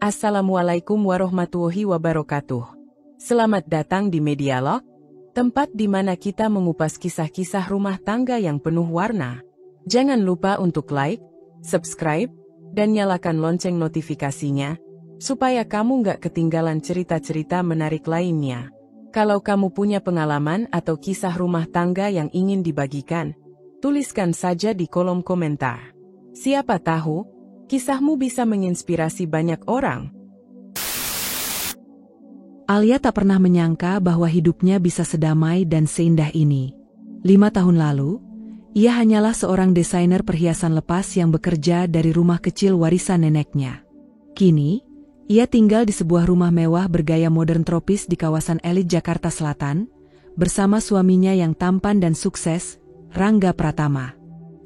Assalamualaikum warahmatullahi wabarakatuh. Selamat datang di Medialog, tempat di mana kita mengupas kisah-kisah rumah tangga yang penuh warna. Jangan lupa untuk like, subscribe, dan nyalakan lonceng notifikasinya, supaya kamu nggak ketinggalan cerita-cerita menarik lainnya. Kalau kamu punya pengalaman atau kisah rumah tangga yang ingin dibagikan, tuliskan saja di kolom komentar. Siapa tahu, kisahmu bisa menginspirasi banyak orang. Alia tak pernah menyangka bahwa hidupnya bisa sedamai dan seindah ini. 5 tahun lalu, ia hanyalah seorang desainer perhiasan lepas yang bekerja dari rumah kecil warisan neneknya. Kini, ia tinggal di sebuah rumah mewah bergaya modern tropis di kawasan elit Jakarta Selatan, bersama suaminya yang tampan dan sukses, Rangga Pratama.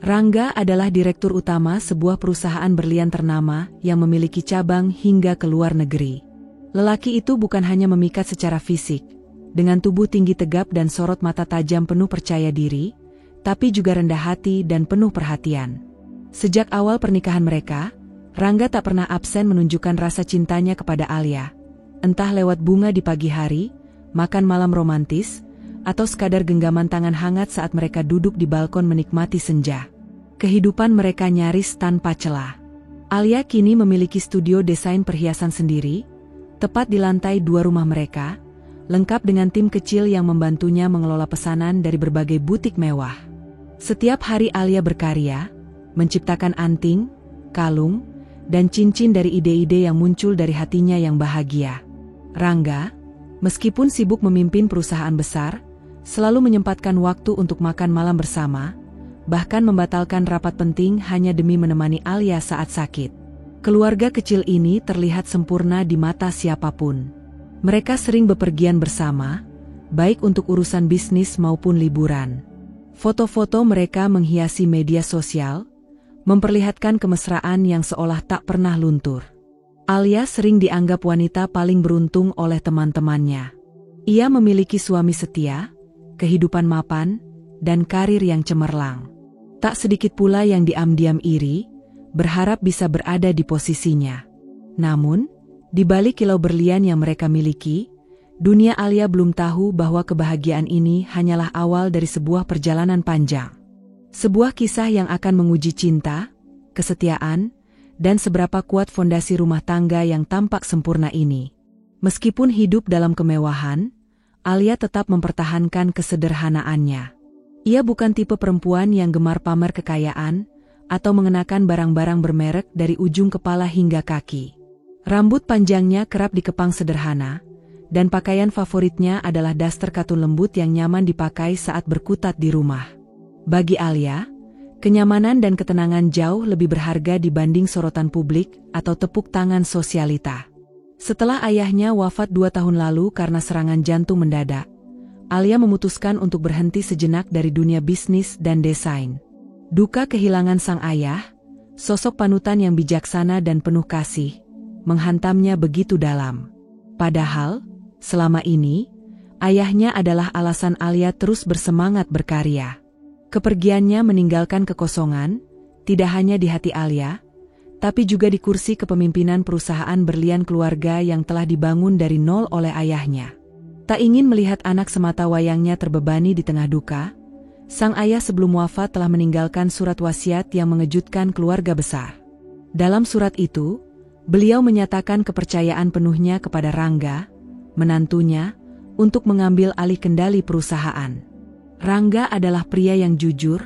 Rangga adalah direktur utama sebuah perusahaan berlian ternama yang memiliki cabang hingga ke luar negeri. Lelaki itu bukan hanya memikat secara fisik, dengan tubuh tinggi tegap dan sorot mata tajam penuh percaya diri, tapi juga rendah hati dan penuh perhatian. Sejak awal pernikahan mereka, Rangga tak pernah absen menunjukkan rasa cintanya kepada Alia. Entah lewat bunga di pagi hari, makan malam romantis, atau sekadar genggaman tangan hangat saat mereka duduk di balkon menikmati senja. Kehidupan mereka nyaris tanpa celah. Alia kini memiliki studio desain perhiasan sendiri, tepat di lantai 2 rumah mereka, lengkap dengan tim kecil yang membantunya mengelola pesanan dari berbagai butik mewah. Setiap hari Alia berkarya, menciptakan anting, kalung, dan cincin dari ide-ide yang muncul dari hatinya yang bahagia. Rangga, meskipun sibuk memimpin perusahaan besar, selalu menyempatkan waktu untuk makan malam bersama, bahkan membatalkan rapat penting hanya demi menemani Alia saat sakit. Keluarga kecil ini terlihat sempurna di mata siapapun. Mereka sering bepergian bersama, baik untuk urusan bisnis maupun liburan. Foto-foto mereka menghiasi media sosial, memperlihatkan kemesraan yang seolah tak pernah luntur. Alia sering dianggap wanita paling beruntung oleh teman-temannya. Ia memiliki suami setia, kehidupan mapan, dan karir yang cemerlang. Tak sedikit pula yang diam-diam iri, berharap bisa berada di posisinya. Namun, di balik kilau berlian yang mereka miliki, dunia Alia belum tahu bahwa kebahagiaan ini hanyalah awal dari sebuah perjalanan panjang. Sebuah kisah yang akan menguji cinta, kesetiaan, dan seberapa kuat fondasi rumah tangga yang tampak sempurna ini. Meskipun hidup dalam kemewahan, Alia tetap mempertahankan kesederhanaannya. Ia bukan tipe perempuan yang gemar pamer kekayaan atau mengenakan barang-barang bermerek dari ujung kepala hingga kaki. Rambut panjangnya kerap dikepang sederhana, dan pakaian favoritnya adalah daster katun lembut yang nyaman dipakai saat berkutat di rumah. Bagi Alia, kenyamanan dan ketenangan jauh lebih berharga dibanding sorotan publik atau tepuk tangan sosialita. Setelah ayahnya wafat 2 tahun lalu karena serangan jantung mendadak, Alia memutuskan untuk berhenti sejenak dari dunia bisnis dan desain. Duka kehilangan sang ayah, sosok panutan yang bijaksana dan penuh kasih, menghantamnya begitu dalam. Padahal, selama ini, ayahnya adalah alasan Alia terus bersemangat berkarya. Kepergiannya meninggalkan kekosongan, tidak hanya di hati Alia, tapi juga di kursi kepemimpinan perusahaan berlian keluarga yang telah dibangun dari nol oleh ayahnya. Tak ingin melihat anak semata wayangnya terbebani di tengah duka, sang ayah sebelum wafat telah meninggalkan surat wasiat yang mengejutkan keluarga besar. Dalam surat itu, beliau menyatakan kepercayaan penuhnya kepada Rangga, menantunya, untuk mengambil alih kendali perusahaan. Rangga adalah pria yang jujur,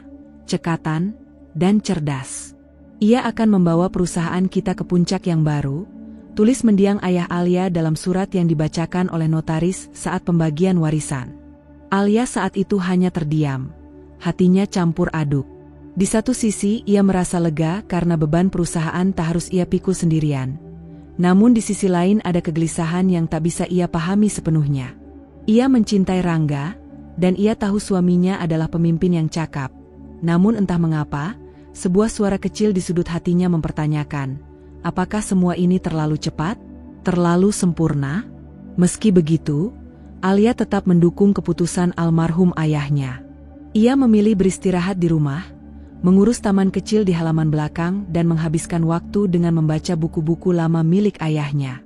cekatan, dan cerdas. Ia akan membawa perusahaan kita ke puncak yang baru, tulis mendiang ayah Alia dalam surat yang dibacakan oleh notaris saat pembagian warisan. Alia saat itu hanya terdiam, hatinya campur aduk. Di satu sisi ia merasa lega karena beban perusahaan tak harus ia pikul sendirian. Namun di sisi lain ada kegelisahan yang tak bisa ia pahami sepenuhnya. Ia mencintai Rangga, dan ia tahu suaminya adalah pemimpin yang cakap. Namun entah mengapa, sebuah suara kecil di sudut hatinya mempertanyakan, apakah semua ini terlalu cepat? Terlalu sempurna? Meski begitu, Alia tetap mendukung keputusan almarhum ayahnya. Ia memilih beristirahat di rumah, mengurus taman kecil di halaman belakang dan menghabiskan waktu dengan membaca buku-buku lama milik ayahnya.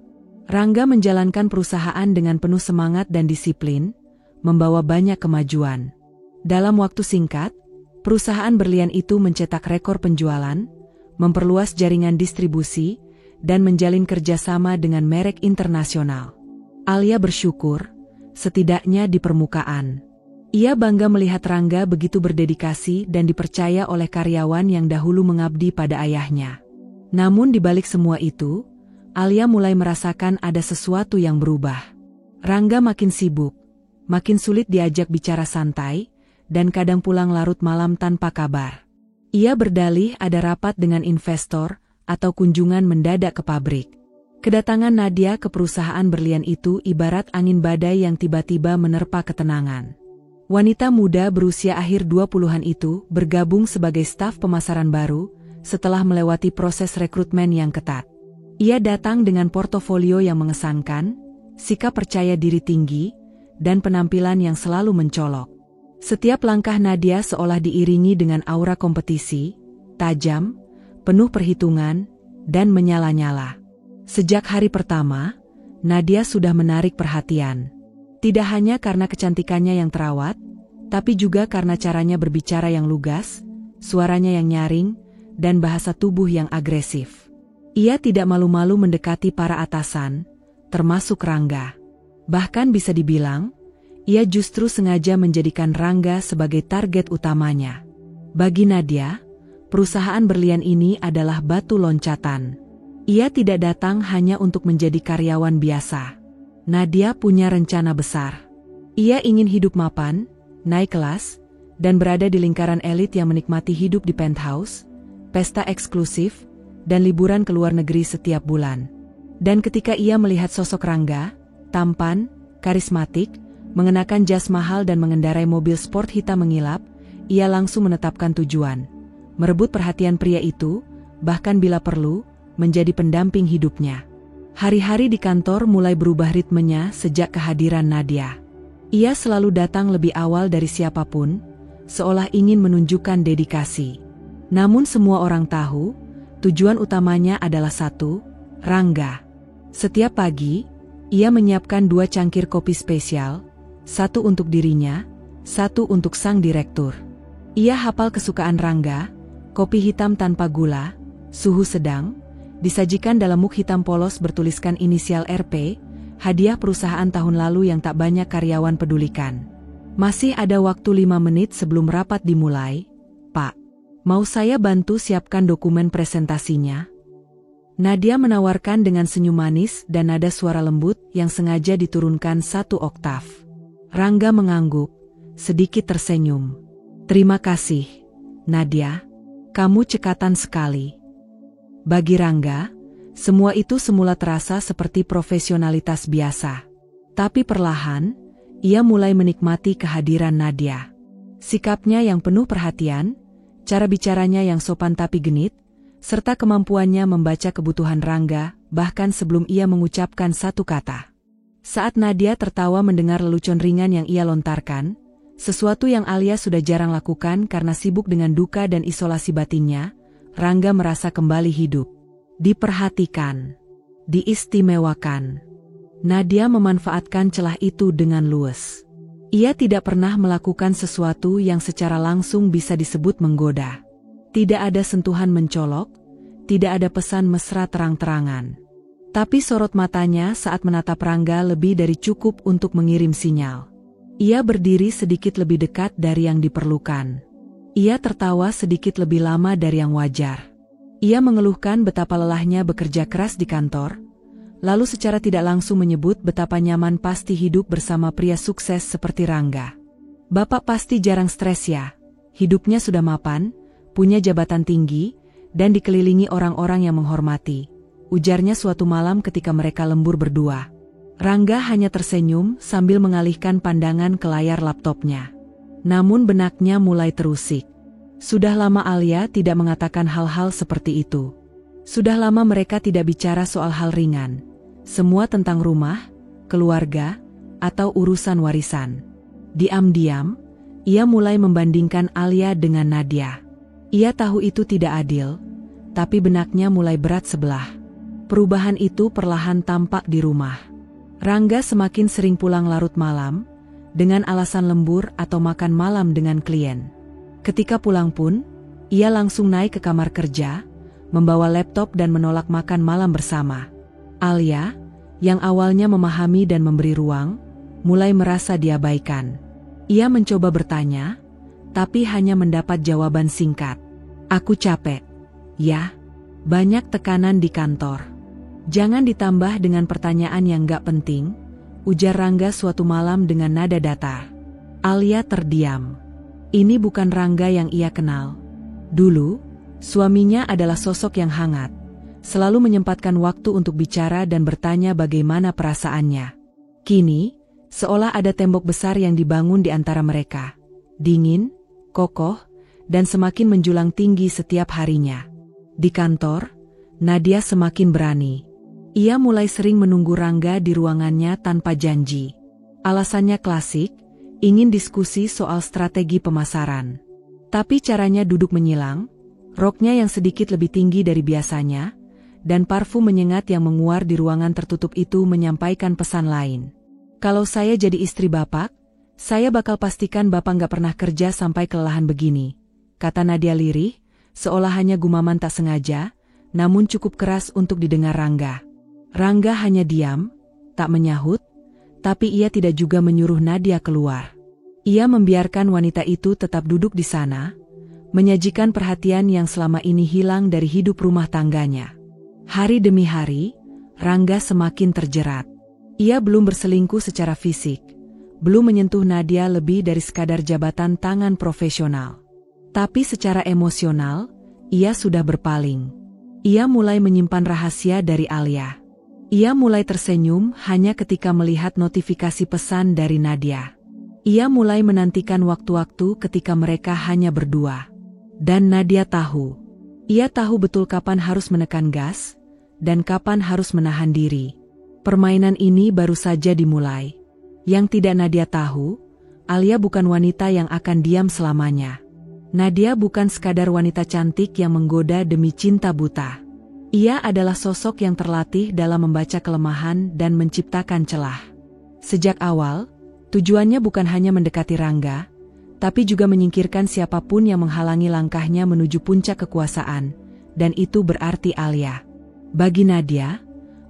Rangga menjalankan perusahaan dengan penuh semangat dan disiplin, membawa banyak kemajuan. Dalam waktu singkat, perusahaan berlian itu mencetak rekor penjualan, memperluas jaringan distribusi, dan menjalin kerjasama dengan merek internasional. Alia bersyukur, setidaknya di permukaan. Ia bangga melihat Rangga begitu berdedikasi dan dipercaya oleh karyawan yang dahulu mengabdi pada ayahnya. Namun di balik semua itu, Alia mulai merasakan ada sesuatu yang berubah. Rangga makin sibuk, makin sulit diajak bicara santai, dan kadang pulang larut malam tanpa kabar. Ia berdalih ada rapat dengan investor atau kunjungan mendadak ke pabrik. Kedatangan Nadia ke perusahaan berlian itu ibarat angin badai yang tiba-tiba menerpa ketenangan. Wanita muda berusia akhir 20-an itu bergabung sebagai staf pemasaran baru setelah melewati proses rekrutmen yang ketat. Ia datang dengan portofolio yang mengesankan, sikap percaya diri tinggi, dan penampilan yang selalu mencolok. Setiap langkah Nadia seolah diiringi dengan aura kompetisi, tajam, penuh perhitungan, dan menyala-nyala. Sejak hari pertama, Nadia sudah menarik perhatian. Tidak hanya karena kecantikannya yang terawat, tapi juga karena caranya berbicara yang lugas, suaranya yang nyaring, dan bahasa tubuh yang agresif. Ia tidak malu-malu mendekati para atasan, termasuk Rangga. Bahkan bisa dibilang, ia justru sengaja menjadikan Rangga sebagai target utamanya. Bagi Nadia, perusahaan berlian ini adalah batu loncatan. Ia tidak datang hanya untuk menjadi karyawan biasa. Nadia punya rencana besar. Ia ingin hidup mapan, naik kelas, dan berada di lingkaran elit yang menikmati hidup di penthouse, pesta eksklusif, dan liburan ke luar negeri setiap bulan. Dan ketika ia melihat sosok Rangga, tampan, karismatik, mengenakan jas mahal dan mengendarai mobil sport hitam mengilap, ia langsung menetapkan tujuan. Merebut perhatian pria itu, bahkan bila perlu, menjadi pendamping hidupnya. Hari-hari di kantor mulai berubah ritmenya sejak kehadiran Nadia. Ia selalu datang lebih awal dari siapapun, seolah ingin menunjukkan dedikasi. Namun semua orang tahu, tujuan utamanya adalah satu, Rangga. Setiap pagi, ia menyiapkan 2 cangkir kopi spesial, satu untuk dirinya, satu untuk sang direktur. Ia hafal kesukaan Rangga, kopi hitam tanpa gula, suhu sedang, disajikan dalam mug hitam polos bertuliskan inisial RP, hadiah perusahaan tahun lalu yang tak banyak karyawan pedulikan. Masih ada waktu 5 menit sebelum rapat dimulai, Pak. Mau saya bantu siapkan dokumen presentasinya? Nadia menawarkan dengan senyum manis dan nada suara lembut yang sengaja diturunkan 1 oktav. Rangga mengangguk, sedikit tersenyum. Terima kasih, Nadia. Kamu cekatan sekali. Bagi Rangga, semua itu semula terasa seperti profesionalitas biasa. Tapi perlahan, ia mulai menikmati kehadiran Nadia. Sikapnya yang penuh perhatian, cara bicaranya yang sopan tapi genit, serta kemampuannya membaca kebutuhan Rangga, bahkan sebelum ia mengucapkan satu kata. Saat Nadia tertawa mendengar lelucon ringan yang ia lontarkan, sesuatu yang Alia sudah jarang lakukan karena sibuk dengan duka dan isolasi batinnya, Rangga merasa kembali hidup. Diperhatikan, diistimewakan. Nadia memanfaatkan celah itu dengan luwes. Ia tidak pernah melakukan sesuatu yang secara langsung bisa disebut menggoda. Tidak ada sentuhan mencolok, tidak ada pesan mesra terang-terangan. Tapi sorot matanya saat menatap Rangga lebih dari cukup untuk mengirim sinyal. Ia berdiri sedikit lebih dekat dari yang diperlukan. Ia tertawa sedikit lebih lama dari yang wajar. Ia mengeluhkan betapa lelahnya bekerja keras di kantor, lalu secara tidak langsung menyebut betapa nyaman pasti hidup bersama pria sukses seperti Rangga. Bapak pasti jarang stres ya, hidupnya sudah mapan, punya jabatan tinggi, dan dikelilingi orang-orang yang menghormati, ujarnya suatu malam ketika mereka lembur berdua. Rangga hanya tersenyum sambil mengalihkan pandangan ke layar laptopnya. Namun benaknya mulai terusik. Sudah lama Alia tidak mengatakan hal-hal seperti itu. Sudah lama mereka tidak bicara soal hal ringan. Semua tentang rumah, keluarga, atau urusan warisan. Diam-diam, ia mulai membandingkan Alia dengan Nadia. Ia tahu itu tidak adil, tapi benaknya mulai berat sebelah. Perubahan itu perlahan tampak di rumah. Rangga semakin sering pulang larut malam, dengan alasan lembur atau makan malam dengan klien. Ketika pulang pun, ia langsung naik ke kamar kerja, membawa laptop dan menolak makan malam bersama. Alia, yang awalnya memahami dan memberi ruang, mulai merasa diabaikan. Ia mencoba bertanya, tapi hanya mendapat jawaban singkat. "Aku capek." "Ya, banyak tekanan di kantor." "Jangan ditambah dengan pertanyaan yang gak penting," ujar Rangga suatu malam dengan nada datar. Alia terdiam. Ini bukan Rangga yang ia kenal. Dulu, suaminya adalah sosok yang hangat, selalu menyempatkan waktu untuk bicara dan bertanya bagaimana perasaannya. Kini, seolah ada tembok besar yang dibangun di antara mereka. Dingin, kokoh, dan semakin menjulang tinggi setiap harinya. Di kantor, Nadia semakin berani. Ia mulai sering menunggu Rangga di ruangannya tanpa janji. Alasannya klasik, ingin diskusi soal strategi pemasaran. Tapi caranya duduk menyilang, roknya yang sedikit lebih tinggi dari biasanya, dan parfum menyengat yang menguar di ruangan tertutup itu menyampaikan pesan lain. "Kalau saya jadi istri Bapak, saya bakal pastikan Bapak gak pernah kerja sampai kelelahan begini," kata Nadia lirih, seolah hanya gumaman tak sengaja, namun cukup keras untuk didengar Rangga. Rangga hanya diam, tak menyahut, tapi ia tidak juga menyuruh Nadia keluar. Ia membiarkan wanita itu tetap duduk di sana, menyajikan perhatian yang selama ini hilang dari hidup rumah tangganya. Hari demi hari, Rangga semakin terjerat. Ia belum berselingkuh secara fisik, belum menyentuh Nadia lebih dari sekadar jabatan tangan profesional. Tapi secara emosional, ia sudah berpaling. Ia mulai menyimpan rahasia dari Alia. Ia mulai tersenyum hanya ketika melihat notifikasi pesan dari Nadia. Ia mulai menantikan waktu-waktu ketika mereka hanya berdua. Dan Nadia tahu. Ia tahu betul kapan harus menekan gas, dan kapan harus menahan diri. Permainan ini baru saja dimulai. Yang tidak Nadia tahu, Alia bukan wanita yang akan diam selamanya. Nadia bukan sekadar wanita cantik yang menggoda demi cinta buta. Ia adalah sosok yang terlatih dalam membaca kelemahan dan menciptakan celah. Sejak awal, tujuannya bukan hanya mendekati Rangga, tapi juga menyingkirkan siapapun yang menghalangi langkahnya menuju puncak kekuasaan, dan itu berarti Alia. Bagi Nadia,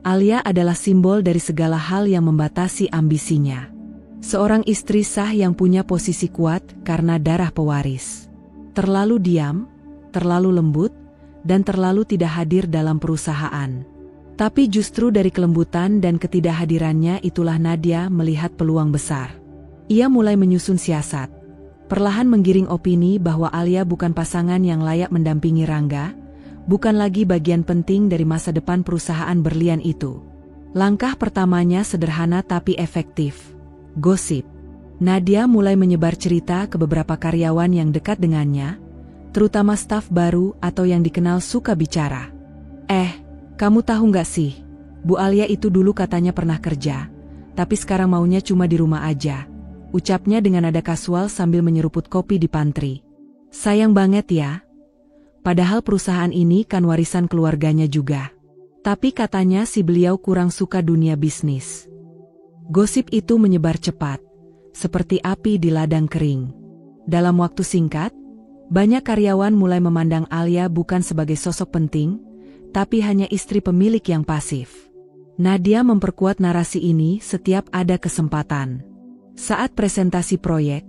Alia adalah simbol dari segala hal yang membatasi ambisinya. Seorang istri sah yang punya posisi kuat karena darah pewaris. Terlalu diam, terlalu lembut, dan terlalu tidak hadir dalam perusahaan. Tapi justru dari kelembutan dan ketidakhadirannya itulah Nadia melihat peluang besar. Ia mulai menyusun siasat, perlahan menggiring opini bahwa Alia bukan pasangan yang layak mendampingi Rangga, bukan lagi bagian penting dari masa depan perusahaan berlian itu. Langkah pertamanya sederhana tapi efektif. Gosip. Nadia mulai menyebar cerita ke beberapa karyawan yang dekat dengannya, terutama staf baru atau yang dikenal suka bicara. Kamu tahu nggak sih, Bu Alia itu dulu katanya pernah kerja, tapi sekarang maunya cuma di rumah aja," ucapnya dengan nada kasual sambil menyeruput kopi di pantry. "Sayang banget ya. Padahal perusahaan ini kan warisan keluarganya juga. Tapi katanya si beliau kurang suka dunia bisnis." Gosip itu menyebar cepat, seperti api di ladang kering. Dalam waktu singkat, banyak karyawan mulai memandang Alia bukan sebagai sosok penting, tapi hanya istri pemilik yang pasif. Nadia memperkuat narasi ini setiap ada kesempatan. Saat presentasi proyek,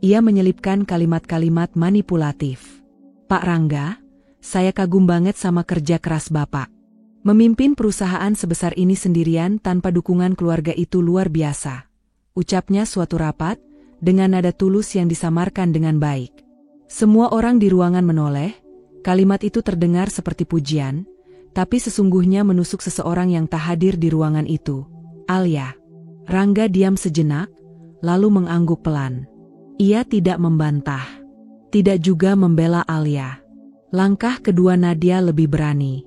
ia menyelipkan kalimat-kalimat manipulatif. "Pak Rangga, saya kagum banget sama kerja keras Bapak. Memimpin perusahaan sebesar ini sendirian tanpa dukungan keluarga itu luar biasa," ucapnya suatu rapat, dengan nada tulus yang disamarkan dengan baik. Semua orang di ruangan menoleh, kalimat itu terdengar seperti pujian, tapi sesungguhnya menusuk seseorang yang tak hadir di ruangan itu. Alia. Rangga diam sejenak, lalu mengangguk pelan. Ia tidak membantah, tidak juga membela Alia. Langkah kedua Nadia lebih berani.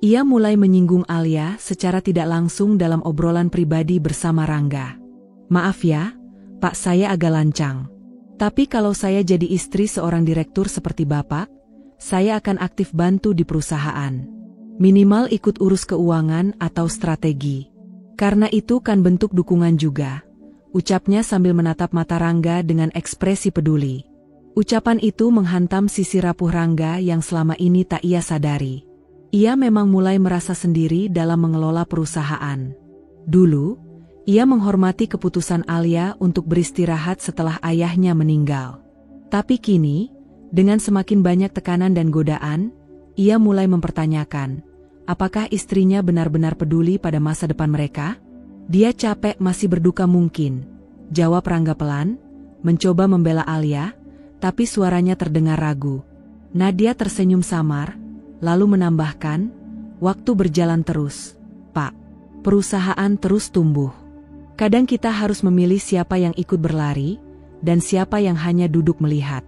Ia mulai menyinggung Alia secara tidak langsung dalam obrolan pribadi bersama Rangga. "Maaf ya, Pak, saya agak lancang. Tapi kalau saya jadi istri seorang direktur seperti Bapak, saya akan aktif bantu di perusahaan. Minimal ikut urus keuangan atau strategi. Karena itu kan bentuk dukungan juga, ucapnya sambil menatap mata Rangga dengan ekspresi peduli. Ucapan itu menghantam sisi rapuh Rangga yang selama ini tak ia sadari. Ia memang mulai merasa sendiri dalam mengelola perusahaan. Dulu, ia menghormati keputusan Alia untuk beristirahat setelah ayahnya meninggal. Tapi kini, dengan semakin banyak tekanan dan godaan, ia mulai mempertanyakan, apakah istrinya benar-benar peduli pada masa depan mereka? Dia capek masih berduka mungkin, jawab Rangga pelan, mencoba membela Alia, tapi suaranya terdengar ragu. Nadia tersenyum samar, lalu menambahkan, waktu berjalan terus, Pak. Perusahaan terus tumbuh. Kadang kita harus memilih siapa yang ikut berlari, dan siapa yang hanya duduk melihat.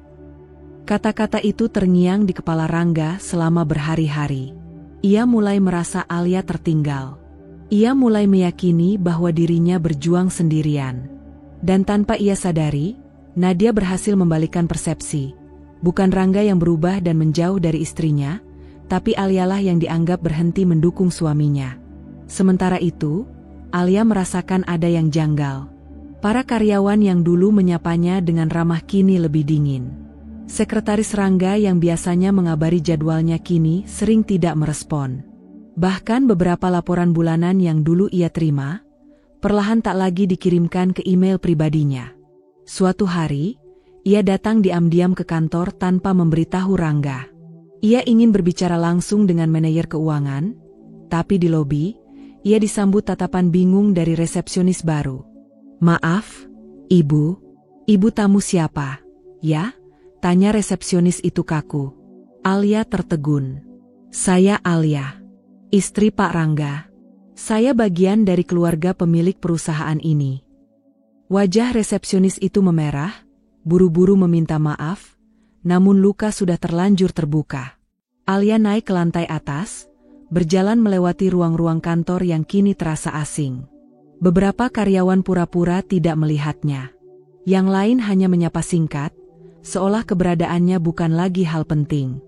Kata-kata itu terngiang di kepala Rangga selama berhari-hari. Ia mulai merasa Alia tertinggal. Ia mulai meyakini bahwa dirinya berjuang sendirian. Dan tanpa ia sadari, Nadia berhasil membalikkan persepsi. Bukan Rangga yang berubah dan menjauh dari istrinya, tapi Alialah yang dianggap berhenti mendukung suaminya. Sementara itu, Alia merasakan ada yang janggal. Para karyawan yang dulu menyapanya dengan ramah kini lebih dingin. Sekretaris Rangga yang biasanya mengabari jadwalnya kini sering tidak merespon. Bahkan beberapa laporan bulanan yang dulu ia terima, perlahan tak lagi dikirimkan ke email pribadinya. Suatu hari, ia datang diam-diam ke kantor tanpa memberitahu Rangga. Ia ingin berbicara langsung dengan manajer keuangan, tapi di lobi, ia disambut tatapan bingung dari resepsionis baru. "Maaf, Ibu. Ibu tamu siapa?" "Ya?" tanya resepsionis itu kaku. Alia tertegun. "Saya Alia, istri Pak Rangga. Saya bagian dari keluarga pemilik perusahaan ini." Wajah resepsionis itu memerah, buru-buru meminta maaf, namun luka sudah terlanjur terbuka. Alia naik ke lantai atas, berjalan melewati ruang-ruang kantor yang kini terasa asing. Beberapa karyawan pura-pura tidak melihatnya. Yang lain hanya menyapa singkat, seolah keberadaannya bukan lagi hal penting.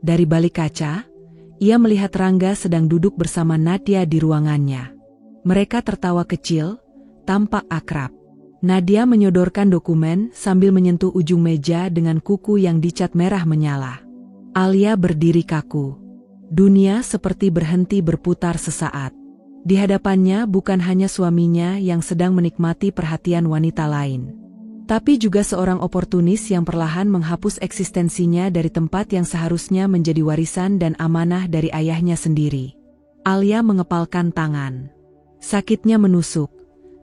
Dari balik kaca, ia melihat Rangga sedang duduk bersama Nadia di ruangannya. Mereka tertawa kecil, tampak akrab. Nadia menyodorkan dokumen sambil menyentuh ujung meja dengan kuku yang dicat merah menyala. Alia berdiri kaku. Dunia seperti berhenti berputar sesaat. Di hadapannya bukan hanya suaminya yang sedang menikmati perhatian wanita lain, tapi juga seorang oportunis yang perlahan menghapus eksistensinya dari tempat yang seharusnya menjadi warisan dan amanah dari ayahnya sendiri. Alia mengepalkan tangan. Sakitnya menusuk,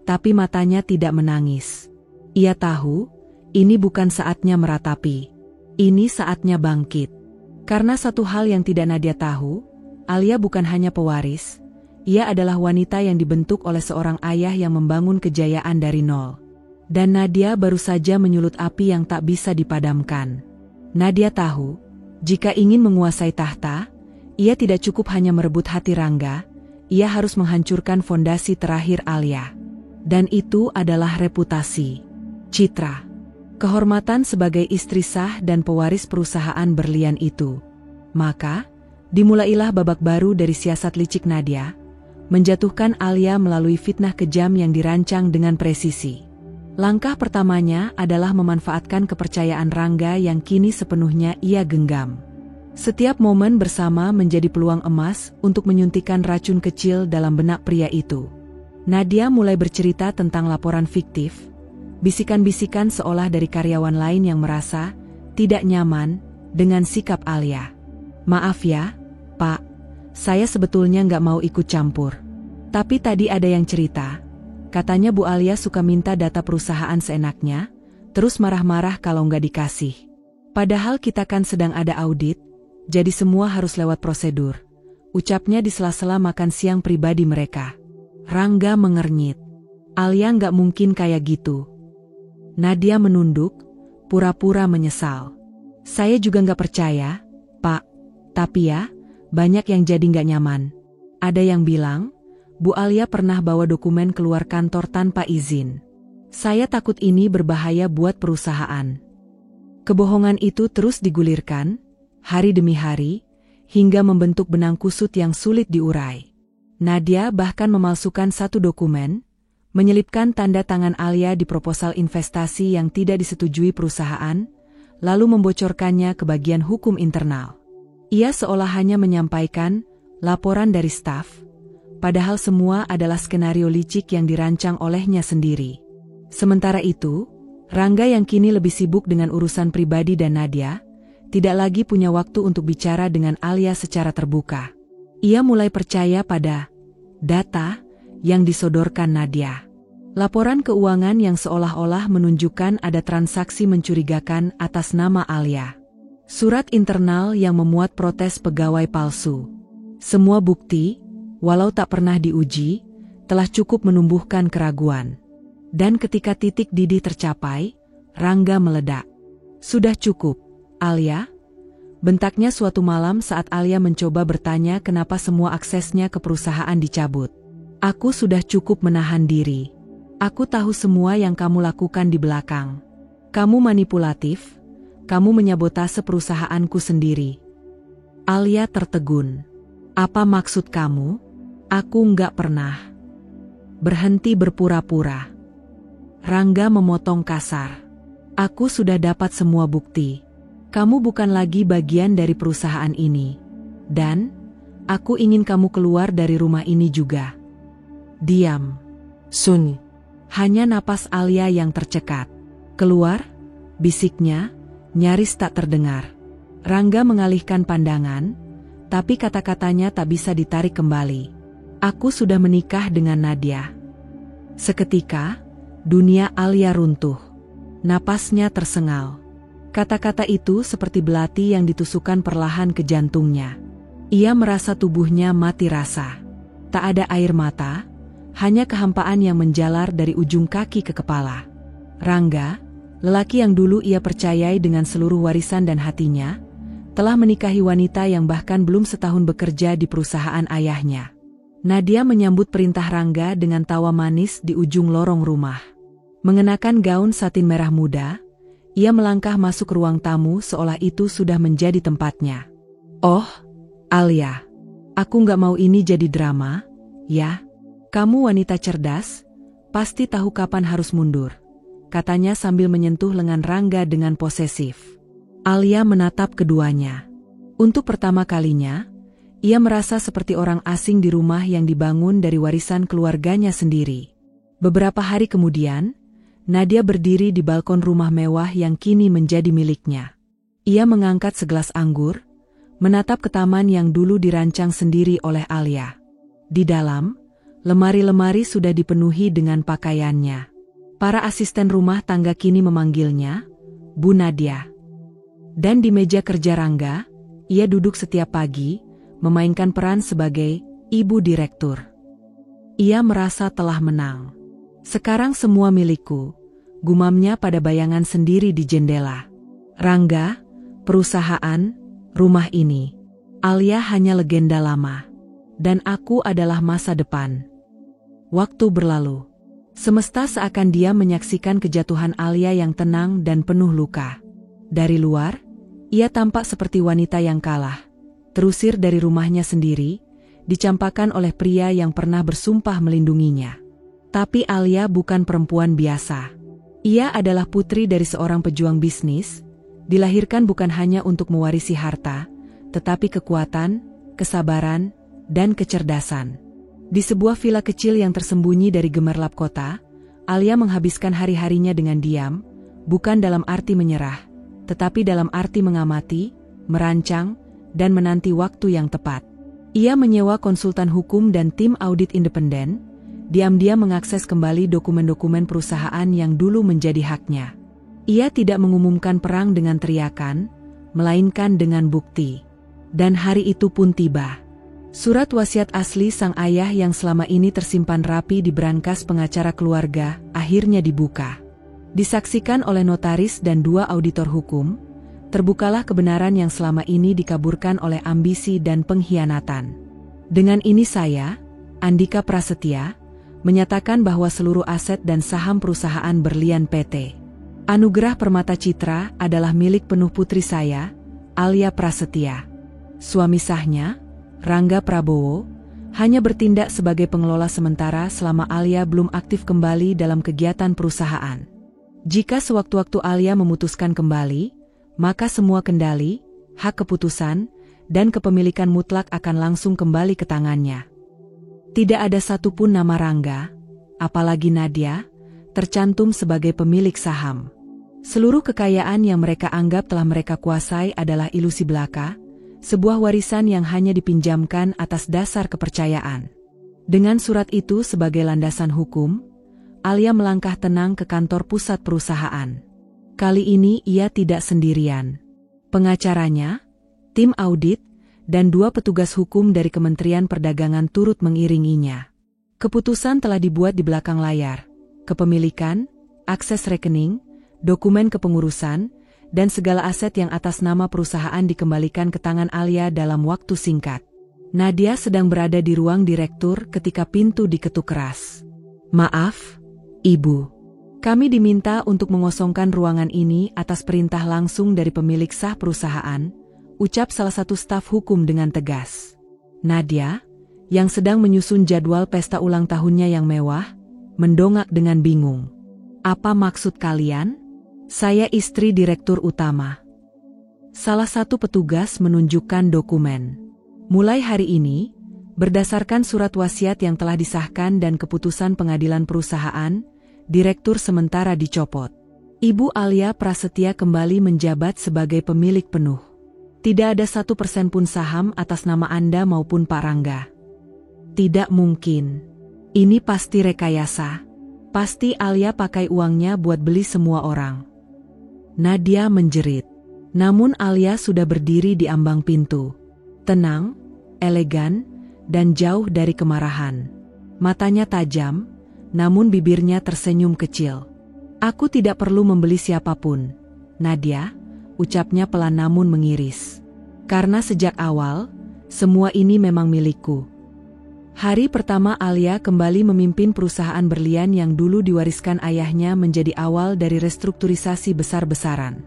tapi matanya tidak menangis. Ia tahu, ini bukan saatnya meratapi. Ini saatnya bangkit. Karena satu hal yang tidak Nadia tahu, Alia bukan hanya pewaris, ia adalah wanita yang dibentuk oleh seorang ayah yang membangun kejayaan dari nol. Dan Nadia baru saja menyulut api yang tak bisa dipadamkan. Nadia tahu, jika ingin menguasai tahta, ia tidak cukup hanya merebut hati Rangga, ia harus menghancurkan fondasi terakhir Alia. Dan itu adalah reputasi, citra, kehormatan sebagai istri sah dan pewaris perusahaan berlian itu. Maka, dimulailah babak baru dari siasat licik Nadia, menjatuhkan Alia melalui fitnah kejam yang dirancang dengan presisi. Langkah pertamanya adalah memanfaatkan kepercayaan Rangga yang kini sepenuhnya ia genggam. Setiap momen bersama menjadi peluang emas untuk menyuntikkan racun kecil dalam benak pria itu. Nadia mulai bercerita tentang laporan fiktif, bisikan-bisikan seolah dari karyawan lain yang merasa tidak nyaman dengan sikap Alia. "Maaf ya, Pak, saya sebetulnya nggak mau ikut campur. Tapi tadi ada yang cerita, katanya Bu Alia suka minta data perusahaan seenaknya, terus marah-marah kalau nggak dikasih. Padahal kita kan sedang ada audit, jadi semua harus lewat prosedur," ucapnya di sela-sela makan siang pribadi mereka. Rangga mengernyit. Alia nggak mungkin kayak gitu. Nadia menunduk, pura-pura menyesal. "Saya juga nggak percaya, Pak. Tapi ya, banyak yang jadi nggak nyaman. Ada yang bilang, Bu Alia pernah bawa dokumen keluar kantor tanpa izin. Saya takut ini berbahaya buat perusahaan." Kebohongan itu terus digulirkan, hari demi hari, hingga membentuk benang kusut yang sulit diurai. Nadia bahkan memalsukan satu dokumen, menyelipkan tanda tangan Alia di proposal investasi yang tidak disetujui perusahaan, lalu membocorkannya ke bagian hukum internal. Ia seolah hanya menyampaikan laporan dari staf, padahal semua adalah skenario licik yang dirancang olehnya sendiri. Sementara itu, Rangga yang kini lebih sibuk dengan urusan pribadi dan Nadia, tidak lagi punya waktu untuk bicara dengan Alia secara terbuka. Ia mulai percaya pada data yang disodorkan Nadia. Laporan keuangan yang seolah-olah menunjukkan ada transaksi mencurigakan atas nama Alia. Surat internal yang memuat protes pegawai palsu. Semua bukti, walau tak pernah diuji, telah cukup menumbuhkan keraguan. Dan ketika titik didih tercapai, Rangga meledak. "Sudah cukup, Alia?" bentaknya suatu malam saat Alia mencoba bertanya kenapa semua aksesnya ke perusahaan dicabut. "Aku sudah cukup menahan diri. Aku tahu semua yang kamu lakukan di belakang. Kamu manipulatif, kamu menyabotase perusahaanku sendiri." Alia tertegun. "Apa maksud kamu? Aku nggak pernah." "Berhenti berpura-pura." Rangga memotong kasar. "Aku sudah dapat semua bukti. Kamu bukan lagi bagian dari perusahaan ini. Dan, aku ingin kamu keluar dari rumah ini juga." "Diam, Sun." Hanya napas Alia yang tercekat. "Keluar?" bisiknya, nyaris tak terdengar. Rangga mengalihkan pandangan, tapi kata-katanya tak bisa ditarik kembali. "Aku sudah menikah dengan Nadia." Seketika, dunia Alia runtuh. Napasnya tersengal. Kata-kata itu seperti belati yang ditusukkan perlahan ke jantungnya. Ia merasa tubuhnya mati rasa. Tak ada air mata, hanya kehampaan yang menjalar dari ujung kaki ke kepala. Rangga, lelaki yang dulu ia percayai dengan seluruh warisan dan hatinya, telah menikahi wanita yang bahkan belum setahun bekerja di perusahaan ayahnya. Nadia menyambut perintah Rangga dengan tawa manis di ujung lorong rumah. Mengenakan gaun satin merah muda, ia melangkah masuk ruang tamu seolah itu sudah menjadi tempatnya. "Oh, Alia, aku nggak mau ini jadi drama, ya. Kamu wanita cerdas, pasti tahu kapan harus mundur," katanya sambil menyentuh lengan Rangga dengan posesif. Alia menatap keduanya. Untuk pertama kalinya, ia merasa seperti orang asing di rumah yang dibangun dari warisan keluarganya sendiri. Beberapa hari kemudian, Nadia berdiri di balkon rumah mewah yang kini menjadi miliknya. Ia mengangkat segelas anggur, menatap ke taman yang dulu dirancang sendiri oleh Alia. Di dalam, lemari-lemari sudah dipenuhi dengan pakaiannya. Para asisten rumah tangga kini memanggilnya Bu Nadia. Dan di meja kerja Rangga, ia duduk setiap pagi, memainkan peran sebagai ibu direktur. Ia merasa telah menang. "Sekarang semua milikku," gumamnya pada bayangan sendiri di jendela. "Rangga, perusahaan, rumah ini. Alia hanya legenda lama. Dan aku adalah masa depan." Waktu berlalu. Semesta seakan diam menyaksikan kejatuhan Alia yang tenang dan penuh luka. Dari luar, ia tampak seperti wanita yang kalah, terusir dari rumahnya sendiri, dicampakkan oleh pria yang pernah bersumpah melindunginya. Tapi Alia bukan perempuan biasa. Ia adalah putri dari seorang pejuang bisnis, dilahirkan bukan hanya untuk mewarisi harta, tetapi kekuatan, kesabaran, dan kecerdasan. Di sebuah villa kecil yang tersembunyi dari gemerlap kota, Alia menghabiskan hari-harinya dengan diam, bukan dalam arti menyerah, tetapi dalam arti mengamati, merancang, dan menanti waktu yang tepat. Ia menyewa konsultan hukum dan tim audit independen, diam-diam mengakses kembali dokumen-dokumen perusahaan yang dulu menjadi haknya. Ia tidak mengumumkan perang dengan teriakan, melainkan dengan bukti. Dan hari itu pun tiba. Surat wasiat asli sang ayah yang selama ini tersimpan rapi di brankas pengacara keluarga, akhirnya dibuka. Disaksikan oleh notaris dan 2 auditor hukum, terbukalah kebenaran yang selama ini dikaburkan oleh ambisi dan pengkhianatan. Dengan ini saya, Andika Prasetya, menyatakan bahwa seluruh aset dan saham perusahaan berlian PT Anugerah Permata Citra adalah milik penuh putri saya, Alia Prasetya. Suami sahnya, Rangga Prabowo, hanya bertindak sebagai pengelola sementara selama Alia belum aktif kembali dalam kegiatan perusahaan. Jika sewaktu-waktu Alia memutuskan kembali, maka semua kendali, hak keputusan, dan kepemilikan mutlak akan langsung kembali ke tangannya. Tidak ada satupun nama Rangga, apalagi Nadia, tercantum sebagai pemilik saham. Seluruh kekayaan yang mereka anggap telah mereka kuasai adalah ilusi belaka, sebuah warisan yang hanya dipinjamkan atas dasar kepercayaan. Dengan surat itu sebagai landasan hukum, Alia melangkah tenang ke kantor pusat perusahaan. Kali ini ia tidak sendirian. Pengacaranya, tim audit, dan 2 petugas hukum dari Kementerian Perdagangan turut mengiringinya. Keputusan telah dibuat di belakang layar. Kepemilikan, akses rekening, dokumen kepengurusan, dan segala aset yang atas nama perusahaan dikembalikan ke tangan Alia dalam waktu singkat. Nadia sedang berada di ruang direktur ketika pintu diketuk keras. "Maaf, Ibu. Kami diminta untuk mengosongkan ruangan ini atas perintah langsung dari pemilik sah perusahaan," ucap salah satu staf hukum dengan tegas. Nadia, yang sedang menyusun jadwal pesta ulang tahunnya yang mewah, mendongak dengan bingung. "Apa maksud kalian?" "Saya istri direktur utama." Salah satu petugas menunjukkan dokumen. Mulai hari ini, berdasarkan surat wasiat yang telah disahkan dan keputusan pengadilan perusahaan, direktur sementara dicopot. Ibu Alia Prasetya kembali menjabat sebagai pemilik penuh. Tidak ada 1% pun saham atas nama Anda maupun Pak Rangga. Tidak mungkin. Ini pasti rekayasa. Pasti Alia pakai uangnya buat beli semua orang. Nadia menjerit. Namun Alia sudah berdiri di ambang pintu. Tenang, elegan, dan jauh dari kemarahan. Matanya tajam, namun bibirnya tersenyum kecil. "Aku tidak perlu membeli siapapun, Nadia," ucapnya pelan namun mengiris. "Karena sejak awal, semua ini memang milikku." Hari pertama Alia kembali memimpin perusahaan berlian yang dulu diwariskan ayahnya menjadi awal dari restrukturisasi besar-besaran.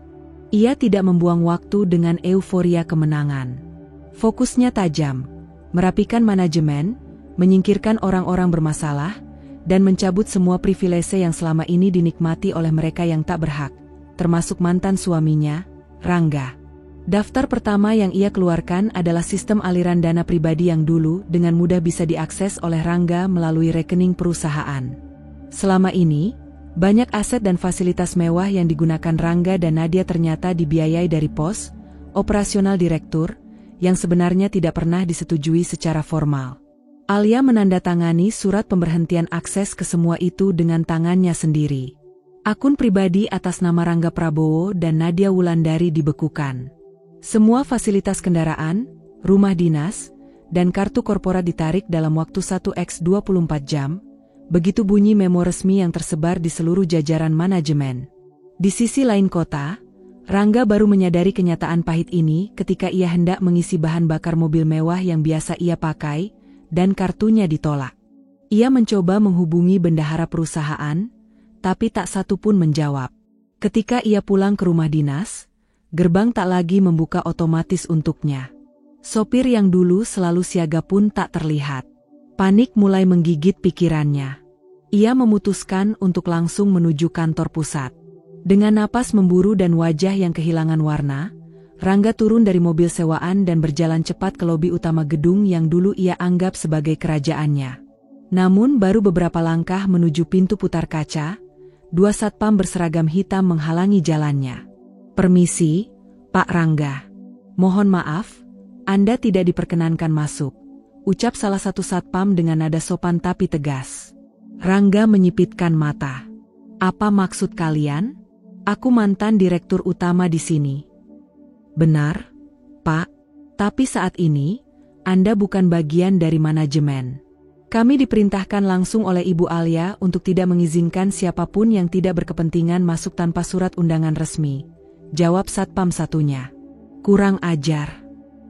Ia tidak membuang waktu dengan euforia kemenangan. Fokusnya tajam, merapikan manajemen, menyingkirkan orang-orang bermasalah, dan mencabut semua privilese yang selama ini dinikmati oleh mereka yang tak berhak, termasuk mantan suaminya, Rangga. Daftar pertama yang ia keluarkan adalah sistem aliran dana pribadi yang dulu dengan mudah bisa diakses oleh Rangga melalui rekening perusahaan. Selama ini, banyak aset dan fasilitas mewah yang digunakan Rangga dan Nadia ternyata dibiayai dari pos, operasional direktur, yang sebenarnya tidak pernah disetujui secara formal. Alia menandatangani surat pemberhentian akses ke semua itu dengan tangannya sendiri. Akun pribadi atas nama Rangga Prabowo dan Nadia Wulandari dibekukan. Semua fasilitas kendaraan, rumah dinas, dan kartu korporat ditarik dalam waktu 1x24 jam, begitu bunyi memo resmi yang tersebar di seluruh jajaran manajemen. Di sisi lain kota, Rangga baru menyadari kenyataan pahit ini ketika ia hendak mengisi bahan bakar mobil mewah yang biasa ia pakai, dan kartunya ditolak. Ia mencoba menghubungi bendahara perusahaan, tapi tak satu pun menjawab. Ketika ia pulang ke rumah dinas, gerbang tak lagi membuka otomatis untuknya. Sopir yang dulu selalu siaga pun tak terlihat. Panik mulai menggigit pikirannya. Ia memutuskan untuk langsung menuju kantor pusat. Dengan napas memburu dan wajah yang kehilangan warna, Rangga turun dari mobil sewaan dan berjalan cepat ke lobi utama gedung yang dulu ia anggap sebagai kerajaannya. Namun baru beberapa langkah menuju pintu putar kaca, 2 satpam berseragam hitam menghalangi jalannya. "Permisi, Pak Rangga. Mohon maaf, Anda tidak diperkenankan masuk," ucap salah satu satpam dengan nada sopan tapi tegas. Rangga menyipitkan mata. "Apa maksud kalian? Aku mantan direktur utama di sini." "Benar, Pak. Tapi saat ini, Anda bukan bagian dari manajemen. Kami diperintahkan langsung oleh Ibu Alia untuk tidak mengizinkan siapapun yang tidak berkepentingan masuk tanpa surat undangan resmi," jawab satpam satunya. "Kurang ajar.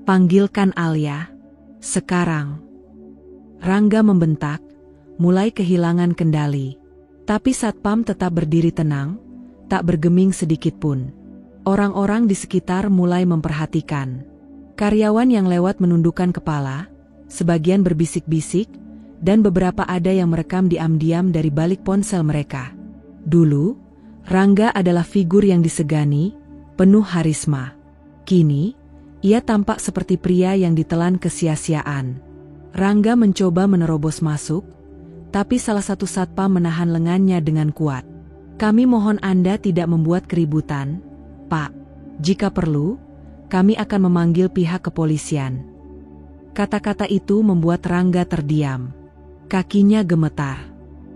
Panggilkan Alia sekarang." Rangga membentak, mulai kehilangan kendali. Tapi satpam tetap berdiri tenang, tak bergeming sedikit pun. Orang-orang di sekitar mulai memperhatikan. Karyawan yang lewat menundukkan kepala, sebagian berbisik-bisik, dan beberapa ada yang merekam diam-diam dari balik ponsel mereka. Dulu, Rangga adalah figur yang disegani, penuh harisma. Kini, ia tampak seperti pria yang ditelan kesia-siaan. Rangga mencoba menerobos masuk, tapi salah satu satpam menahan lengannya dengan kuat. "Kami mohon Anda tidak membuat keributan, Pak. Jika perlu, kami akan memanggil pihak kepolisian." Kata-kata itu membuat Rangga terdiam. Kakinya gemetar.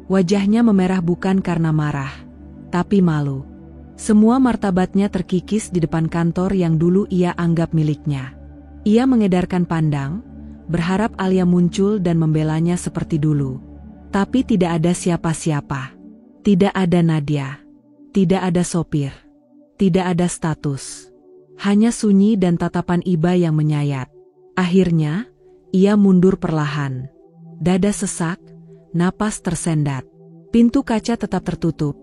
Wajahnya memerah bukan karena marah, tapi malu. Semua martabatnya terkikis di depan kantor yang dulu ia anggap miliknya. Ia mengedarkan pandang, berharap Alia muncul dan membelanya seperti dulu. Tapi tidak ada siapa-siapa. Tidak ada Nadia. Tidak ada sopir. Tidak ada status. Hanya sunyi dan tatapan iba yang menyayat. Akhirnya, ia mundur perlahan. Dada sesak, napas tersendat. Pintu kaca tetap tertutup,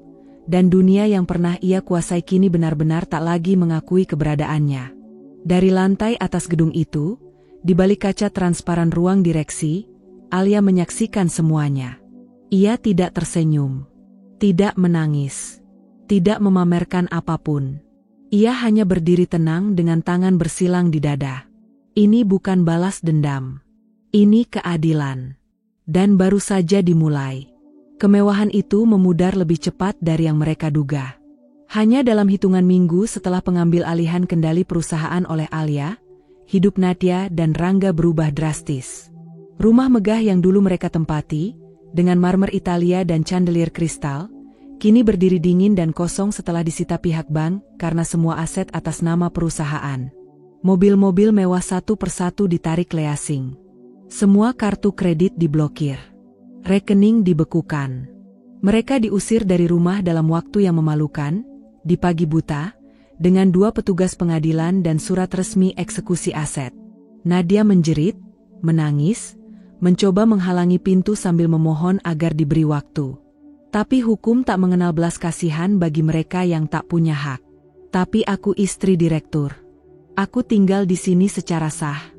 dan dunia yang pernah ia kuasai kini benar-benar tak lagi mengakui keberadaannya. Dari lantai atas gedung itu, di balik kaca transparan ruang direksi, Alia menyaksikan semuanya. Ia tidak tersenyum, tidak menangis, tidak memamerkan apapun. Ia hanya berdiri tenang dengan tangan bersilang di dada. Ini bukan balas dendam. Ini keadilan. Dan baru saja dimulai. Kemewahan itu memudar lebih cepat dari yang mereka duga. Hanya dalam hitungan minggu setelah pengambil alihan kendali perusahaan oleh Alia, hidup Nadia dan Rangga berubah drastis. Rumah megah yang dulu mereka tempati, dengan marmer Italia dan chandelier kristal, kini berdiri dingin dan kosong setelah disita pihak bank karena semua aset atas nama perusahaan. Mobil-mobil mewah satu persatu ditarik leasing. Semua kartu kredit diblokir. Rekening dibekukan. Mereka diusir dari rumah dalam waktu yang memalukan, di pagi buta, dengan 2 petugas pengadilan dan surat resmi eksekusi aset. Nadia menjerit, menangis, mencoba menghalangi pintu sambil memohon agar diberi waktu. Tapi hukum tak mengenal belas kasihan bagi mereka yang tak punya hak. Tapi aku istri direktur. Aku tinggal di sini secara sah.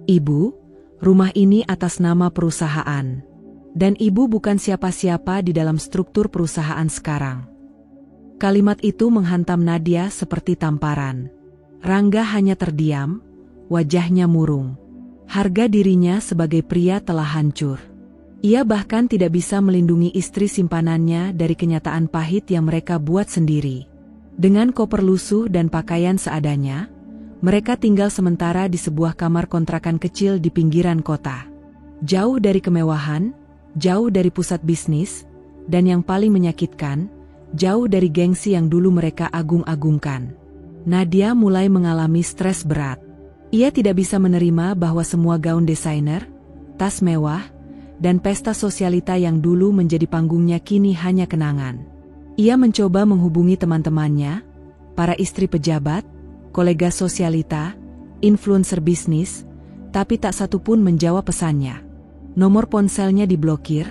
Ibu, rumah ini atas nama perusahaan. Dan ibu bukan siapa-siapa di dalam struktur perusahaan sekarang. Kalimat itu menghantam Nadia seperti tamparan. Rangga hanya terdiam, wajahnya murung. Harga dirinya sebagai pria telah hancur. Ia bahkan tidak bisa melindungi istri simpanannya dari kenyataan pahit yang mereka buat sendiri. Dengan koper lusuh dan pakaian seadanya, mereka tinggal sementara di sebuah kamar kontrakan kecil di pinggiran kota. Jauh dari kemewahan, jauh dari pusat bisnis, dan yang paling menyakitkan, jauh dari gengsi yang dulu mereka agung-agungkan. Nadia mulai mengalami stres berat. Ia tidak bisa menerima bahwa semua gaun desainer, tas mewah, dan pesta sosialita yang dulu menjadi panggungnya kini hanya kenangan. Ia mencoba menghubungi teman-temannya, para istri pejabat, kolega sosialita, influencer bisnis, tapi tak satu pun menjawab pesannya. Nomor ponselnya diblokir,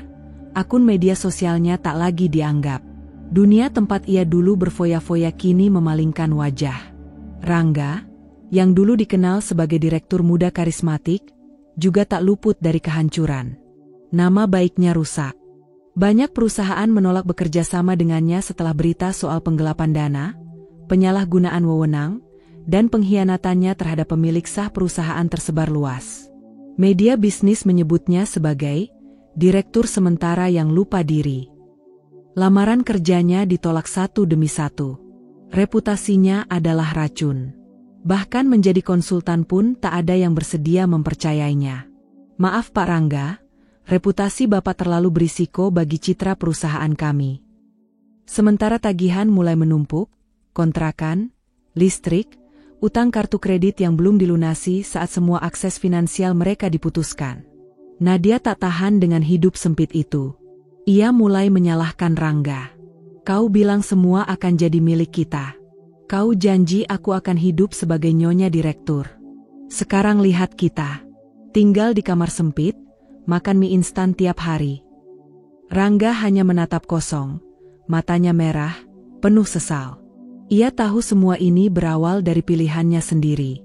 akun media sosialnya tak lagi dianggap. Dunia tempat ia dulu berfoya-foya kini memalingkan wajah. Rangga, yang dulu dikenal sebagai direktur muda karismatik, juga tak luput dari kehancuran. Nama baiknya rusak. Banyak perusahaan menolak bekerja sama dengannya setelah berita soal penggelapan dana, penyalahgunaan wewenang, dan pengkhianatannya terhadap pemilik sah perusahaan tersebar luas. Media bisnis menyebutnya sebagai direktur sementara yang lupa diri. Lamaran kerjanya ditolak satu demi satu. Reputasinya adalah racun. Bahkan menjadi konsultan pun tak ada yang bersedia mempercayainya. Maaf Pak Rangga, reputasi Bapak terlalu berisiko bagi citra perusahaan kami. Sementara tagihan mulai menumpuk, kontrakan, listrik, utang kartu kredit yang belum dilunasi saat semua akses finansial mereka diputuskan. Nadia tak tahan dengan hidup sempit itu. Ia mulai menyalahkan Rangga. Kau bilang semua akan jadi milik kita. Kau janji aku akan hidup sebagai nyonya direktur. Sekarang lihat kita. Tinggal di kamar sempit, makan mie instan tiap hari. Rangga hanya menatap kosong, matanya merah, penuh sesal. Ia tahu semua ini berawal dari pilihannya sendiri.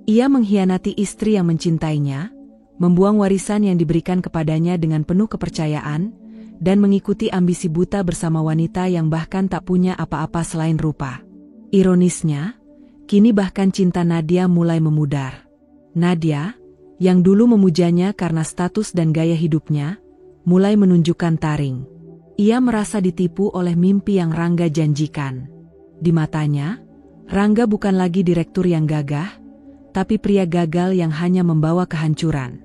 Ia mengkhianati istri yang mencintainya, membuang warisan yang diberikan kepadanya dengan penuh kepercayaan, dan mengikuti ambisi buta bersama wanita yang bahkan tak punya apa-apa selain rupa. Ironisnya, kini bahkan cinta Nadia mulai memudar. Nadia, yang dulu memujanya karena status dan gaya hidupnya, mulai menunjukkan taring. Ia merasa ditipu oleh mimpi yang Rangga janjikan. Di matanya, Rangga bukan lagi direktur yang gagah, tapi pria gagal yang hanya membawa kehancuran.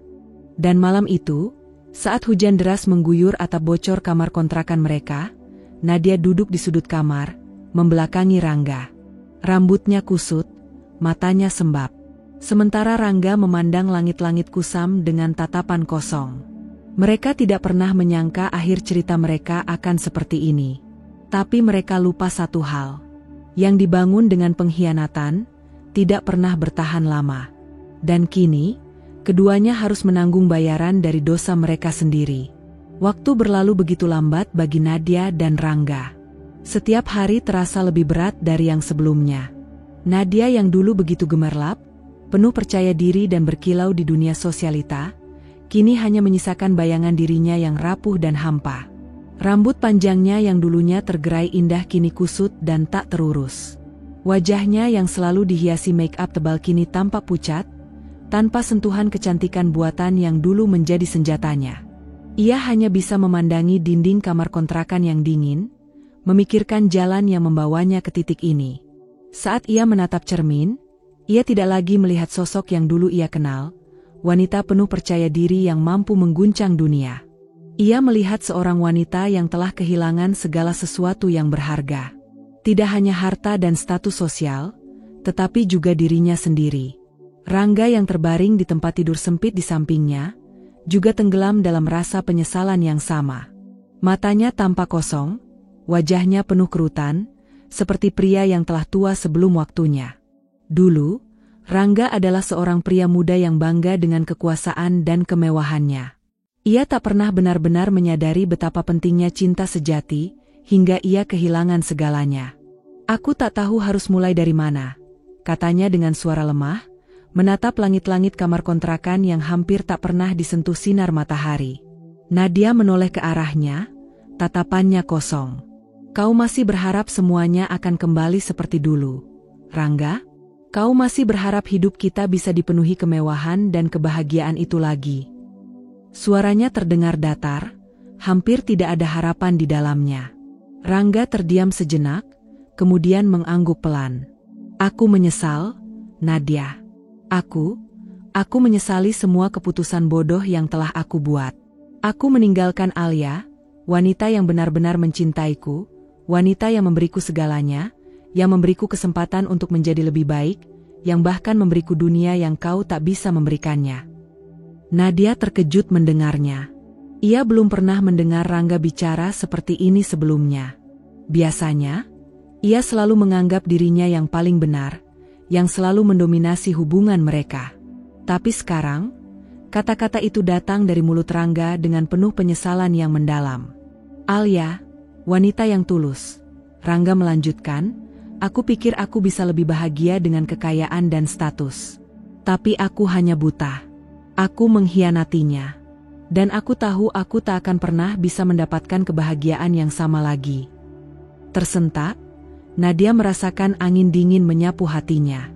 Dan malam itu, saat hujan deras mengguyur atap bocor kamar kontrakan mereka, Nadia duduk di sudut kamar, membelakangi Rangga. Rambutnya kusut, matanya sembab. Sementara Rangga memandang langit-langit kusam dengan tatapan kosong. Mereka tidak pernah menyangka akhir cerita mereka akan seperti ini. Tapi mereka lupa satu hal. Yang dibangun dengan pengkhianatan, tidak pernah bertahan lama. Dan kini, keduanya harus menanggung bayaran dari dosa mereka sendiri. Waktu berlalu begitu lambat bagi Nadia dan Rangga. Setiap hari terasa lebih berat dari yang sebelumnya. Nadia yang dulu begitu gemerlap, penuh percaya diri dan berkilau di dunia sosialita, kini hanya menyisakan bayangan dirinya yang rapuh dan hampa. Rambut panjangnya yang dulunya tergerai indah kini kusut dan tak terurus. Wajahnya yang selalu dihiasi make-up tebal kini tampak pucat, tanpa sentuhan kecantikan buatan yang dulu menjadi senjatanya. Ia hanya bisa memandangi dinding kamar kontrakan yang dingin, memikirkan jalan yang membawanya ke titik ini. Saat ia menatap cermin, ia tidak lagi melihat sosok yang dulu ia kenal, wanita penuh percaya diri yang mampu mengguncang dunia. Ia melihat seorang wanita yang telah kehilangan segala sesuatu yang berharga. Tidak hanya harta dan status sosial, tetapi juga dirinya sendiri. Rangga yang terbaring di tempat tidur sempit di sampingnya, juga tenggelam dalam rasa penyesalan yang sama. Matanya tampak kosong, wajahnya penuh kerutan, seperti pria yang telah tua sebelum waktunya. Dulu, Rangga adalah seorang pria muda yang bangga dengan kekuasaan dan kemewahannya. Ia tak pernah benar-benar menyadari betapa pentingnya cinta sejati, hingga ia kehilangan segalanya. "Aku tak tahu harus mulai dari mana," katanya dengan suara lemah, menatap langit-langit kamar kontrakan yang hampir tak pernah disentuh sinar matahari. Nadia menoleh ke arahnya, tatapannya kosong. "Kau masih berharap semuanya akan kembali seperti dulu, Rangga? Kau masih berharap hidup kita bisa dipenuhi kemewahan dan kebahagiaan itu lagi?" Suaranya terdengar datar, hampir tidak ada harapan di dalamnya. Rangga terdiam sejenak, kemudian mengangguk pelan. "Aku menyesal, Nadia. Aku menyesali semua keputusan bodoh yang telah aku buat. Aku meninggalkan Alia, wanita yang benar-benar mencintaiku, wanita yang memberiku segalanya, yang memberiku kesempatan untuk menjadi lebih baik, yang bahkan memberiku dunia yang kau tak bisa memberikannya." Nadia terkejut mendengarnya. Ia belum pernah mendengar Rangga bicara seperti ini sebelumnya. Biasanya, ia selalu menganggap dirinya yang paling benar, yang selalu mendominasi hubungan mereka. Tapi sekarang, kata-kata itu datang dari mulut Rangga dengan penuh penyesalan yang mendalam. "Alia, wanita yang tulus," Rangga melanjutkan, "aku pikir aku bisa lebih bahagia dengan kekayaan dan status. Tapi aku hanya buta. Aku mengkhianatinya. Dan aku tahu aku tak akan pernah bisa mendapatkan kebahagiaan yang sama lagi." Tersentak, Nadia merasakan angin dingin menyapu hatinya.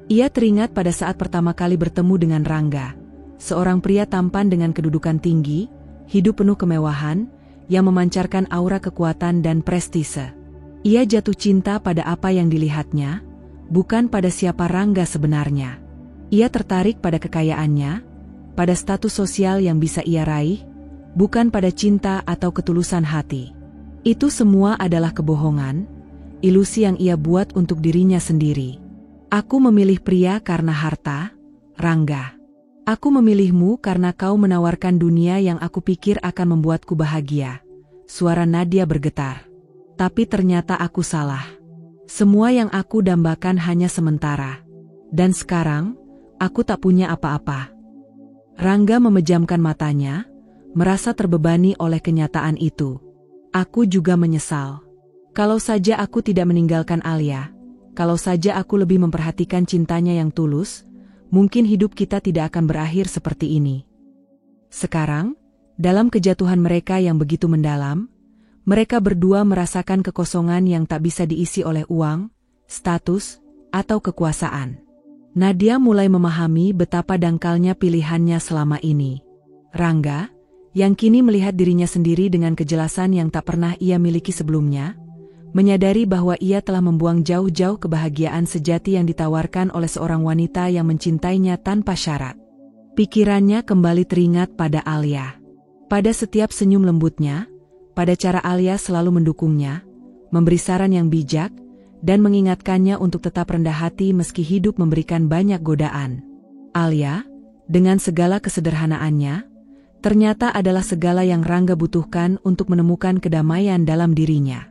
Ia teringat pada saat pertama kali bertemu dengan Rangga, seorang pria tampan dengan kedudukan tinggi, hidup penuh kemewahan, yang memancarkan aura kekuatan dan prestise. Ia jatuh cinta pada apa yang dilihatnya, bukan pada siapa Rangga sebenarnya. Ia tertarik pada kekayaannya, pada status sosial yang bisa ia raih, bukan pada cinta atau ketulusan hati. Itu semua adalah kebohongan, ilusi yang ia buat untuk dirinya sendiri. "Aku memilih pria karena harta, Rangga. Aku memilihmu karena kau menawarkan dunia yang aku pikir akan membuatku bahagia." Suara Nadia bergetar. "Tapi ternyata aku salah. Semua yang aku dambakan hanya sementara. Dan sekarang, aku tak punya apa-apa." Rangga memejamkan matanya, merasa terbebani oleh kenyataan itu. "Aku juga menyesal. Kalau saja aku tidak meninggalkan Alia, kalau saja aku lebih memperhatikan cintanya yang tulus, mungkin hidup kita tidak akan berakhir seperti ini. Sekarang, dalam kejatuhan mereka yang begitu mendalam, mereka berdua merasakan kekosongan yang tak bisa diisi oleh uang, status, atau kekuasaan. Nadia mulai memahami betapa dangkalnya pilihannya selama ini. Rangga, yang kini melihat dirinya sendiri dengan kejelasan yang tak pernah ia miliki sebelumnya, menyadari bahwa ia telah membuang jauh-jauh kebahagiaan sejati yang ditawarkan oleh seorang wanita yang mencintainya tanpa syarat. Pikirannya kembali teringat pada Alia. Pada setiap senyum lembutnya, pada cara Alia selalu mendukungnya, memberi saran yang bijak, dan mengingatkannya untuk tetap rendah hati meski hidup memberikan banyak godaan. Alia, dengan segala kesederhanaannya, ternyata adalah segala yang Rangga butuhkan untuk menemukan kedamaian dalam dirinya.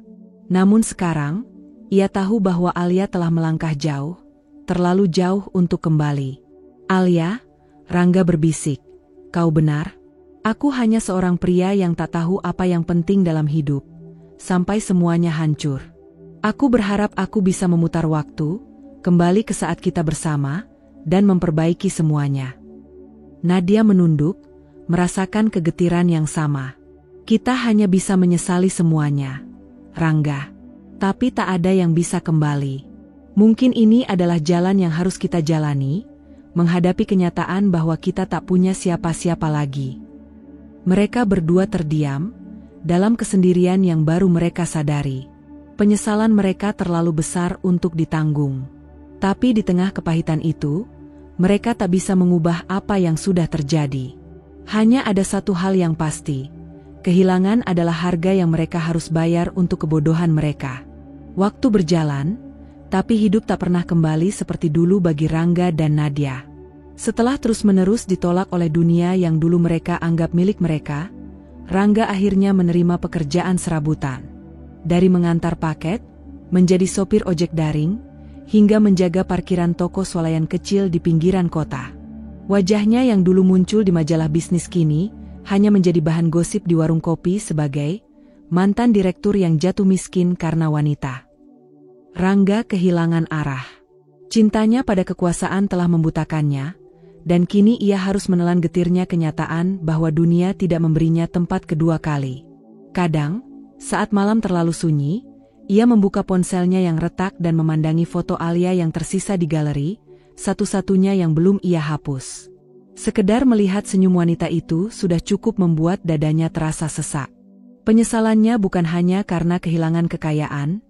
Namun sekarang, ia tahu bahwa Alia telah melangkah jauh, terlalu jauh untuk kembali. Alia, Rangga berbisik, kau benar. Aku hanya seorang pria yang tak tahu apa yang penting dalam hidup, sampai semuanya hancur. Aku berharap aku bisa memutar waktu, kembali ke saat kita bersama, dan memperbaiki semuanya. Nadia menunduk, merasakan kegetiran yang sama. Kita hanya bisa menyesali semuanya, Rangga. Tapi tak ada yang bisa kembali. Mungkin ini adalah jalan yang harus kita jalani, menghadapi kenyataan bahwa kita tak punya siapa-siapa lagi. Mereka berdua terdiam, dalam kesendirian yang baru mereka sadari. Penyesalan mereka terlalu besar untuk ditanggung. Tapi di tengah kepahitan itu, mereka tak bisa mengubah apa yang sudah terjadi. Hanya ada satu hal yang pasti, kehilangan adalah harga yang mereka harus bayar untuk kebodohan mereka. Waktu berjalan, tapi hidup tak pernah kembali seperti dulu bagi Rangga dan Nadia. Setelah terus-menerus ditolak oleh dunia yang dulu mereka anggap milik mereka, Rangga akhirnya menerima pekerjaan serabutan. Dari mengantar paket, menjadi sopir ojek daring, hingga menjaga parkiran toko swalayan kecil di pinggiran kota. Wajahnya yang dulu muncul di majalah bisnis kini, hanya menjadi bahan gosip di warung kopi sebagai mantan direktur yang jatuh miskin karena wanita. Rangga kehilangan arah. Cintanya pada kekuasaan telah membutakannya, dan kini ia harus menelan getirnya kenyataan bahwa dunia tidak memberinya tempat kedua kali. Kadang, saat malam terlalu sunyi, ia membuka ponselnya yang retak dan memandangi foto Alia yang tersisa di galeri, satu-satunya yang belum ia hapus. Sekedar melihat senyum wanita itu sudah cukup membuat dadanya terasa sesak. Penyesalannya bukan hanya karena kehilangan kekayaan,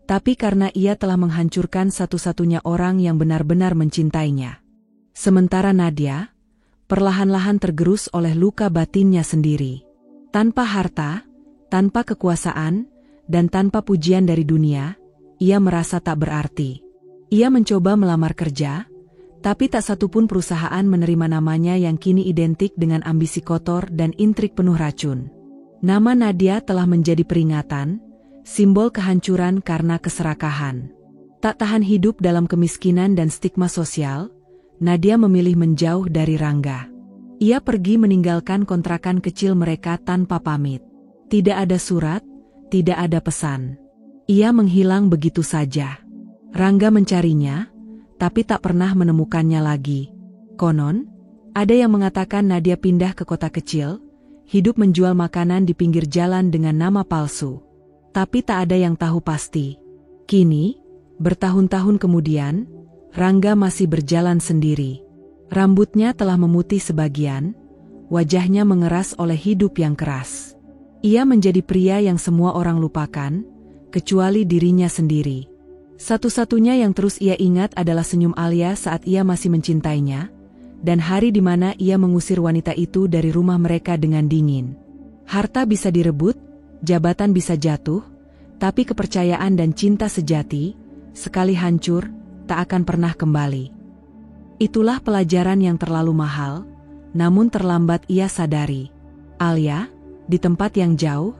tapi karena ia telah menghancurkan satu-satunya orang yang benar-benar mencintainya. Sementara Nadia, perlahan-lahan tergerus oleh luka batinnya sendiri. Tanpa harta, tanpa kekuasaan, dan tanpa pujian dari dunia, ia merasa tak berarti. Ia mencoba melamar kerja, tapi tak satupun perusahaan menerima namanya yang kini identik dengan ambisi kotor dan intrik penuh racun. Nama Nadia telah menjadi peringatan, simbol kehancuran karena keserakahan. Tak tahan hidup dalam kemiskinan dan stigma sosial, Nadia memilih menjauh dari Rangga. Ia pergi meninggalkan kontrakan kecil mereka tanpa pamit. Tidak ada surat, tidak ada pesan. Ia menghilang begitu saja. Rangga mencarinya, tapi tak pernah menemukannya lagi. Konon, ada yang mengatakan Nadia pindah ke kota kecil, hidup menjual makanan di pinggir jalan dengan nama palsu. Tapi tak ada yang tahu pasti. Kini, bertahun-tahun kemudian, Rangga masih berjalan sendiri. Rambutnya telah memutih sebagian, wajahnya mengeras oleh hidup yang keras. Ia menjadi pria yang semua orang lupakan, kecuali dirinya sendiri. Satu-satunya yang terus ia ingat adalah senyum Alia saat ia masih mencintainya, dan hari di mana ia mengusir wanita itu dari rumah mereka dengan dingin. Harta bisa direbut, jabatan bisa jatuh, tapi kepercayaan dan cinta sejati, sekali hancur, tak akan pernah kembali. Itulah pelajaran yang terlalu mahal, namun terlambat ia sadari. Alia, di tempat yang jauh,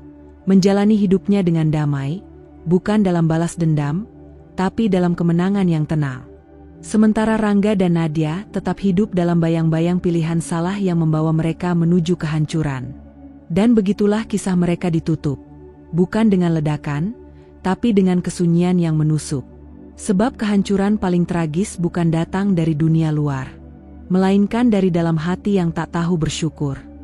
menjalani hidupnya dengan damai, bukan dalam balas dendam, tapi dalam kemenangan yang tenang. Sementara Rangga dan Nadia tetap hidup dalam bayang-bayang pilihan salah yang membawa mereka menuju kehancuran. Dan begitulah kisah mereka ditutup. Bukan dengan ledakan, tapi dengan kesunyian yang menusuk. Sebab kehancuran paling tragis bukan datang dari dunia luar, melainkan dari dalam hati yang tak tahu bersyukur.